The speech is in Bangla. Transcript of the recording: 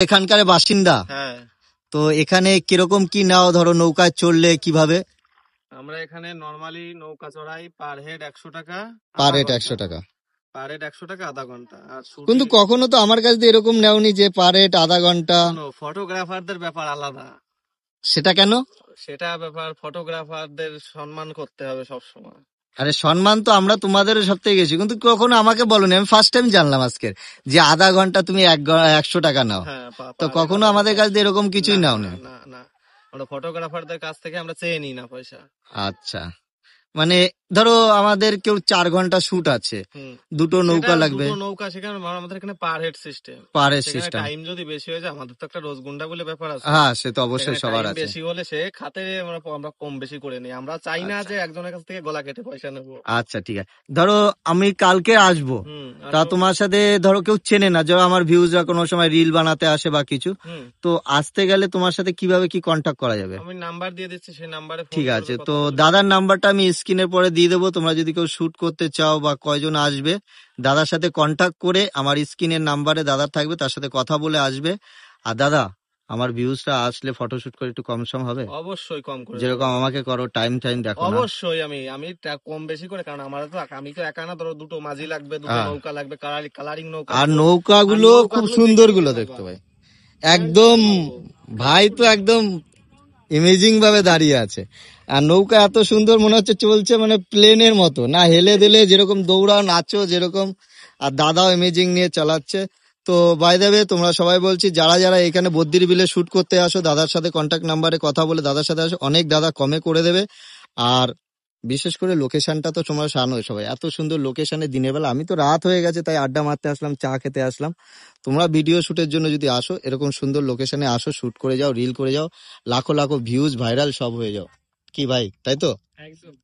এখানকার বাসিন্দা। হ্যাঁ, তো এখানে কিরকম কি নাও, ধরো নৌকায় চললে কিভাবে? আমরা এখানে নরমালি নৌকা চড়াই পার হেড 100 টাকা, পার আধা হেড ঘন্টা। 100 টাকা। পার হেড 100 টাকা আধা ঘন্টা। আর কিন্তু শুটিং কখনো তো আমার কাছে দিয়ে এরকম নেওনি যে পার হেড আধা ঘন্টা। কোনো ফটোগ্রাফারদের ব্যাপার আলাদা। সেটা কেন? সেটা ব্যাপার, ফটোগ্রাফারদের সম্মান করতে হবে সব সময়। আরে সম্মান তো আমরা তোমাদেরও সব থেকে গেছি, কিন্তু কখনো আমাকে বলোনি। আমি ফার্স্ট টাইম জানলাম আজকে যে আধা ঘন্টা তুমি 100 টাকা নাও। হ্যাঁ, তো পার হেড কখনো আধা আমাদের ঘন্টা কাছ 100। দিয়ে এরকম না কিছুই নাও না না। না না, আমরা ফটোগ্রাফারদের কাছ থেকে আমরা চেয়ে নিই না পয়সা। আচ্ছা, মানে ধরো আমাদের কেউ 4 ঘন্টা শুট আছে, হুম, দুটো সেটা নৌকা লাগবে, দুটো নৌকা, সেখানে আমাদের এখানে per head system. Per head সেখানে সিস্টেম। টাইম যদি বেশি হয়ে যায়, আমাদের তো একটা রোজগুন্ডা বলে ব্যাপার আছে। হ্যাঁ, সে তো অবশ্যই সেখানে সবার টাইম আছে। বেশি হলে সে খাতে আমরা কম বেশি করে নিই। আমরা চাই না আচ্ছা যে একজনের কাছ থেকে গলা কেটে পয়সা নেবো। আচ্ছা, ঠিক আছে। ধরো আমি কালকে আসবো, তা আসো। তোমার সাথে ধরো কেউ চেনে না, ধরো আমার ভিউজরা কোনো সময় রিল বানাতে আসে বা কিছু, হুম, তো আসতে গেলে তোমার সাথে কিভাবে কি কন্ট্যাক্ট করা যাবে? আমি নাম্বার দিয়ে দিচ্ছি, সেই নাম্বারে ফোন ঠিক করবে, আছে, তো কথা বলবে। দাদার নাম্বারটা আমি স্ক্রিনের পরে দিয়ে দেবো। তোমরা যদি কেউ শুট করতে চাও বা কয়জন আসবে, দাদার সাথে কন্ট্যাক্ট করে আমার স্ক্রিনের নাম্বারে দাদা থাকবে, তার সাথে কথা বলে আসবে। আর দাদা, আমার ভিউজটা আসলে ফটোশুট করে একটু কম সম হবে? অবশ্যই কম করে দেবো। যেরকম আমাকে করো, টাইম টাইম দেখো না। অবশ্যই আমি কম বেশি করে, কারণ আমি তো একা না, ধরো দুটো মাঝি লাগবে, দুটো হ্যাঁ, নৌকা লাগবে, কালারিং নৌকা আর দেবো। আর নৌকাগুলো খুব নৌকাগুলো দেখে সুন্দর নিতে গুলো পারবা। দেখতে ভাই, একদম ভাই তো একদম ইমেজিং ভাবে দাঁড়িয়ে আছে। আর নৌকা এত সুন্দর মনে হচ্ছে চলছে মানে প্লেনের মতো, না হেলে দিলে যেরকম দৌড়াও নাচো যেরকম। আর দাদাও ইমেজিং নিয়ে চালাচ্ছে। তো বাই দ্য ওয়ে, তোমরা সবাই বলছি যারা যারা এখানে বদ্দির বিলে শুট করতে আসো, দাদার সাথে কন্ট্যাক্ট নাম্বারে কথা বলে দাদার সাথে আসো, অনেক দাদা কমে করে দেবে। আর বিশেষ করে লোকেশনটা তো তোমরা জানোই সবাই, এত সুন্দর লোকেশনে দিনের বেলা। আমি তো রাত হয়ে গেছে তাই আড্ডা মারতে আসলাম, চা খেতে আসলাম। তোমরা ভিডিও শুটের জন্য যদি আসো, এরকম সুন্দর লোকেশনে আসো, শুট করে যাও, রিল করে যাও, লাখো লাখো ভিউজ ভাইরাল সব হয়ে যাও। কি ভাই, তাই তো? একদম।